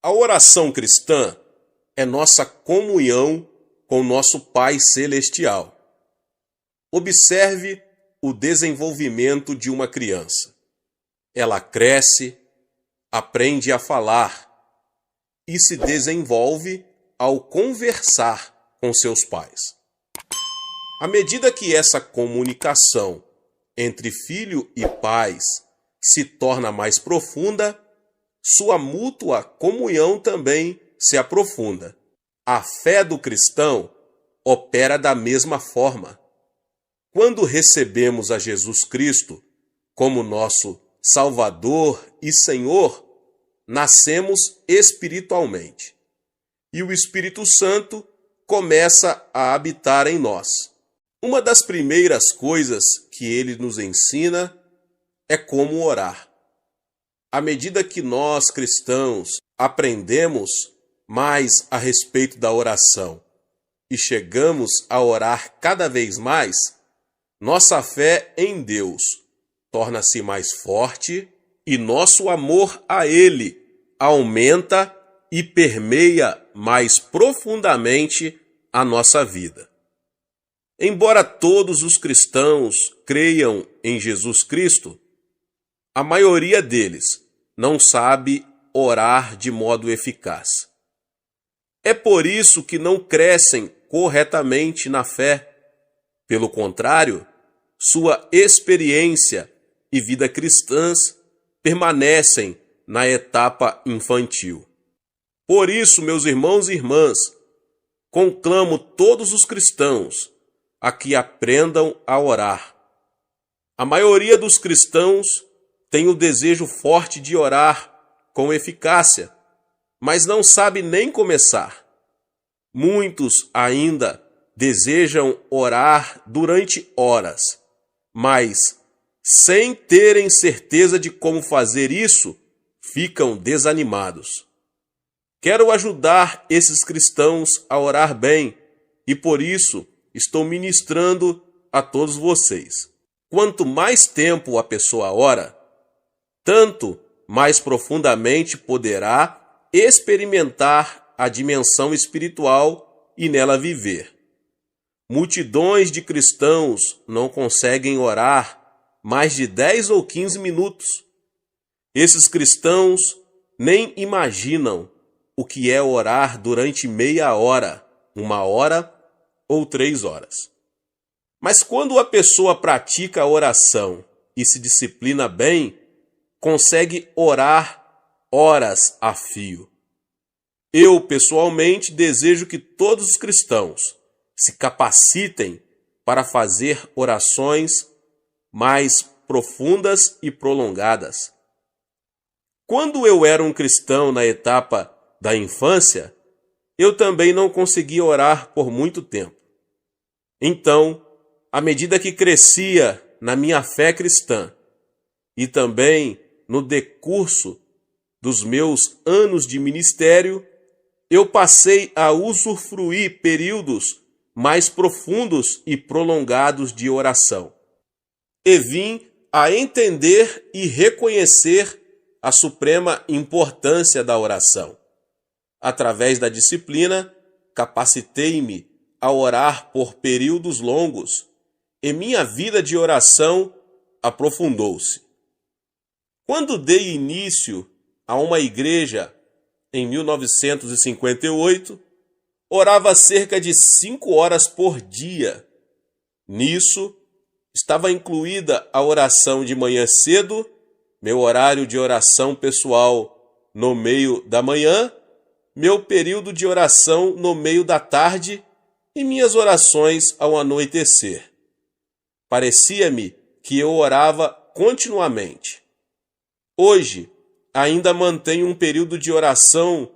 A oração cristã é nossa comunhão com nosso Pai Celestial. Observe o desenvolvimento de uma criança. Ela cresce, aprende a falar e se desenvolve ao conversar com seus pais. À medida que essa comunicação entre filho e pais se torna mais profunda, sua mútua comunhão também se aprofunda. A fé do cristão opera da mesma forma. Quando recebemos a Jesus Cristo como nosso Salvador e Senhor, nascemos espiritualmente. E o Espírito Santo começa a habitar em nós. Uma das primeiras coisas que ele nos ensina é como orar. À medida que nós, cristãos, aprendemos mais a respeito da oração e chegamos a orar cada vez mais, nossa fé em Deus torna-se mais forte e nosso amor a Ele aumenta e permeia mais profundamente a nossa vida. Embora todos os cristãos creiam em Jesus Cristo, a maioria deles não sabe orar de modo eficaz. É por isso que não crescem corretamente na fé. Pelo contrário, sua experiência e vida cristãs permanecem na etapa infantil. Por isso, meus irmãos e irmãs, conclamo todos os cristãos a que aprendam a orar. A maioria dos cristãos tem o desejo forte de orar com eficácia, mas não sabe nem começar. Muitos ainda desejam orar durante horas, mas, sem terem certeza de como fazer isso, ficam desanimados. Quero ajudar esses cristãos a orar bem e, por isso, estou ministrando a todos vocês. Quanto mais tempo a pessoa ora, tanto mais profundamente poderá experimentar a dimensão espiritual e nela viver. Multidões de cristãos não conseguem orar mais de 10 ou 15 minutos. Esses cristãos nem imaginam o que é orar durante meia hora, 1 hora ou 3 horas. Mas quando a pessoa pratica a oração e se disciplina bem, consegue orar horas a fio. Eu, pessoalmente, desejo que todos os cristãos se capacitem para fazer orações mais profundas e prolongadas. Quando eu era um cristão na etapa da infância, eu também não conseguia orar por muito tempo. Então, à medida que crescia na minha fé cristã e também no decurso dos meus anos de ministério, eu passei a usufruir períodos mais profundos e prolongados de oração. E vim a entender e reconhecer a suprema importância da oração. Através da disciplina, capacitei-me a orar por períodos longos e minha vida de oração aprofundou-se. Quando dei início a uma igreja em 1958, orava cerca de 5 horas por dia. Nisso, estava incluída a oração de manhã cedo, meu horário de oração pessoal no meio da manhã, meu período de oração no meio da tarde e minhas orações ao anoitecer. Parecia-me que eu orava continuamente. Hoje, ainda mantenho um período de oração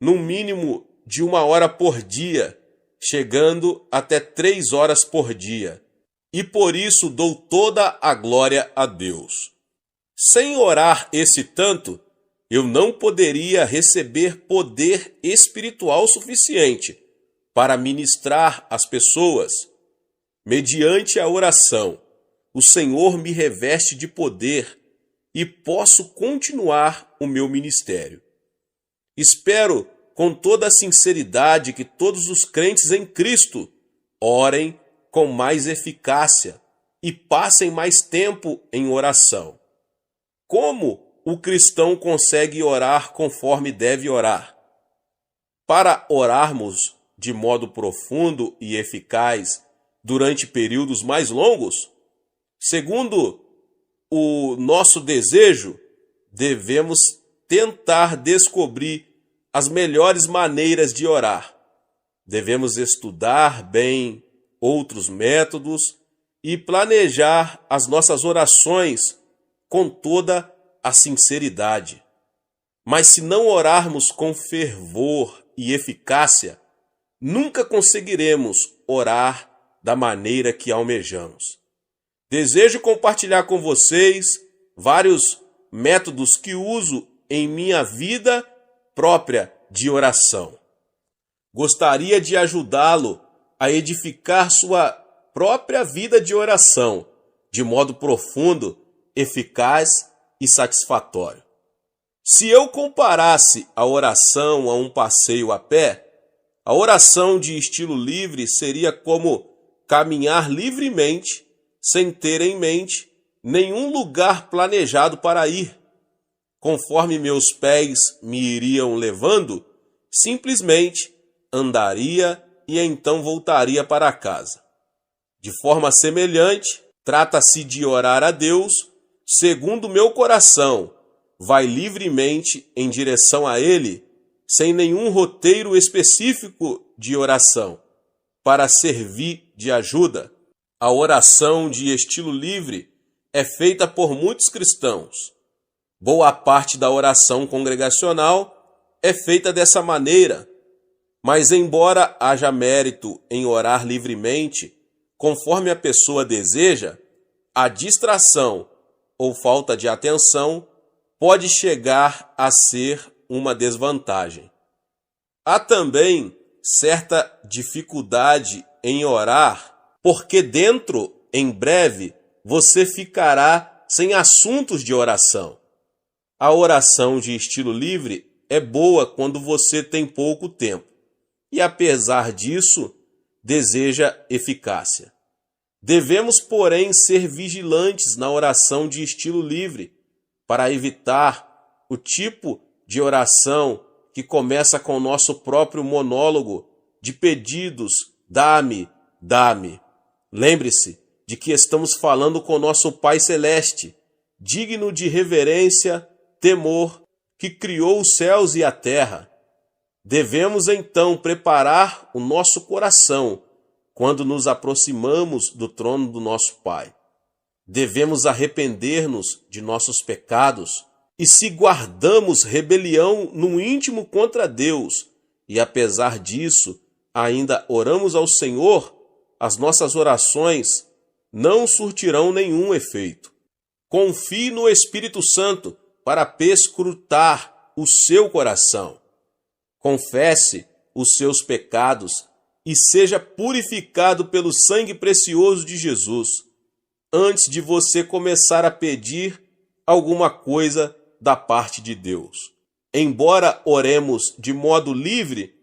no mínimo de 1 hora por dia, chegando até 3 horas por dia. E por isso dou toda a glória a Deus. Sem orar esse tanto, eu não poderia receber poder espiritual suficiente para ministrar às pessoas. Mediante a oração, o Senhor me reveste de poder e posso continuar o meu ministério. Espero com toda a sinceridade que todos os crentes em Cristo orem com mais eficácia e passem mais tempo em oração. Como o cristão consegue orar conforme deve orar? Para orarmos de modo profundo e eficaz durante períodos mais longos, segundo o nosso desejo, devemos tentar descobrir as melhores maneiras de orar. Devemos estudar bem outros métodos e planejar as nossas orações com toda a sinceridade. Mas se não orarmos com fervor e eficácia, nunca conseguiremos orar da maneira que almejamos. Desejo compartilhar com vocês vários métodos que uso em minha vida própria de oração. Gostaria de ajudá-lo a edificar sua própria vida de oração de modo profundo, eficaz e satisfatório. Se eu comparasse a oração a um passeio a pé, a oração de estilo livre seria como caminhar livremente, sem ter em mente nenhum lugar planejado para ir. Conforme meus pés me iriam levando, simplesmente andaria e então voltaria para casa. De forma semelhante, trata-se de orar a Deus segundo meu coração, vai livremente em direção a Ele, sem nenhum roteiro específico de oração, para servir de ajuda. A oração de estilo livre é feita por muitos cristãos. Boa parte da oração congregacional é feita dessa maneira, mas embora haja mérito em orar livremente, conforme a pessoa deseja, a distração ou falta de atenção pode chegar a ser uma desvantagem. Há também certa dificuldade em orar, porque em breve, você ficará sem assuntos de oração. A oração de estilo livre é boa quando você tem pouco tempo e, apesar disso, deseja eficácia. Devemos, porém, ser vigilantes na oração de estilo livre para evitar o tipo de oração que começa com o nosso próprio monólogo de pedidos: dá-me, dá-me. Lembre-se de que estamos falando com nosso Pai Celeste, digno de reverência, temor, que criou os céus e a terra. Devemos então preparar o nosso coração quando nos aproximamos do trono do nosso Pai. Devemos arrepender-nos de nossos pecados e, se guardamos rebelião no íntimo contra Deus e, apesar disso, ainda oramos ao Senhor, as nossas orações não surtirão nenhum efeito. Confie no Espírito Santo para perscrutar o seu coração. Confesse os seus pecados e seja purificado pelo sangue precioso de Jesus, antes de você começar a pedir alguma coisa da parte de Deus. Embora oremos de modo livre,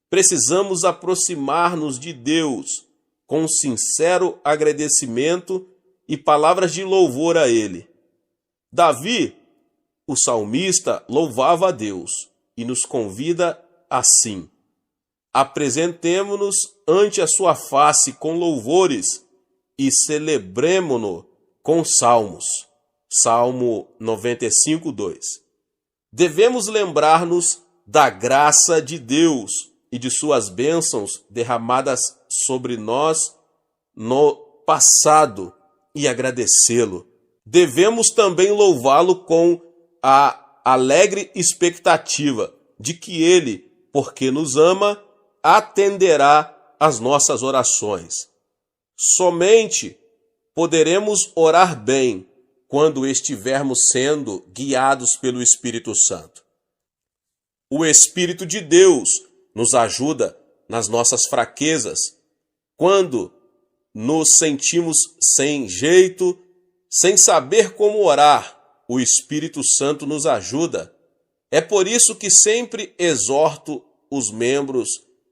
precisamos aproximar-nos de Deus com sincero agradecimento e palavras de louvor a Ele. Davi, o salmista, louvava a Deus e nos convida assim: apresentemo-nos ante a sua face com louvores e celebremo-no com salmos. Salmo 95, 2. Devemos lembrar-nos da graça de Deus e de suas bênçãos derramadas sobre nós no passado e agradecê-lo. Devemos também louvá-lo com a alegre expectativa de que Ele, porque nos ama, atenderá às nossas orações. Somente poderemos orar bem quando estivermos sendo guiados pelo Espírito Santo. O Espírito de Deus nos ajuda nas nossas fraquezas, quando nos sentimos sem jeito, sem saber como orar. O Espírito Santo nos ajuda. É por isso que sempre exorto os membros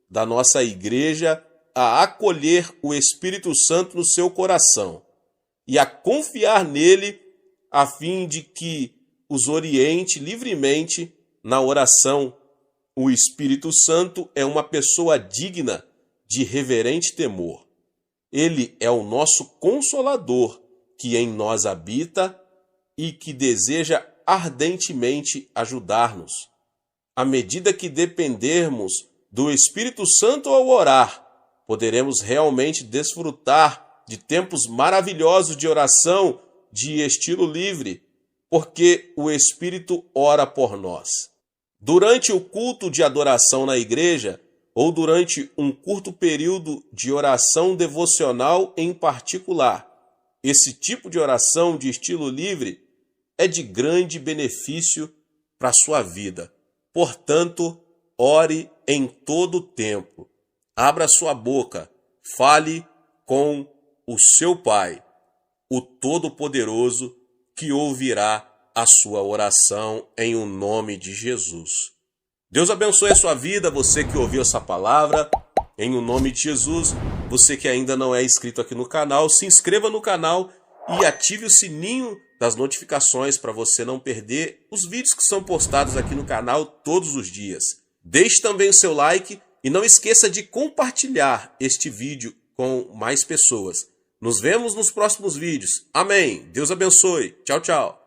da nossa igreja a acolher o Espírito Santo no seu coração e a confiar nele a fim de que os oriente livremente na oração. O Espírito Santo é uma pessoa digna de reverente temor. Ele é o nosso Consolador, que em nós habita e que deseja ardentemente ajudar-nos. À medida que dependermos do Espírito Santo ao orar, poderemos realmente desfrutar de tempos maravilhosos de oração de estilo livre, porque o Espírito ora por nós. Durante o culto de adoração na igreja, ou durante um curto período de oração devocional em particular, esse tipo de oração de estilo livre é de grande benefício para a sua vida. Portanto, ore em todo o tempo. Abra sua boca, fale com o seu Pai, o Todo-Poderoso, que ouvirá a sua oração em o nome de Jesus. Deus abençoe a sua vida, você que ouviu essa palavra, em o nome de Jesus. Você que ainda não é inscrito aqui no canal, se inscreva no canal e ative o sininho das notificações para você não perder os vídeos que são postados aqui no canal todos os dias. Deixe também o seu like e não esqueça de compartilhar este vídeo com mais pessoas. Nos vemos nos próximos vídeos. Amém. Deus abençoe. Tchau, tchau.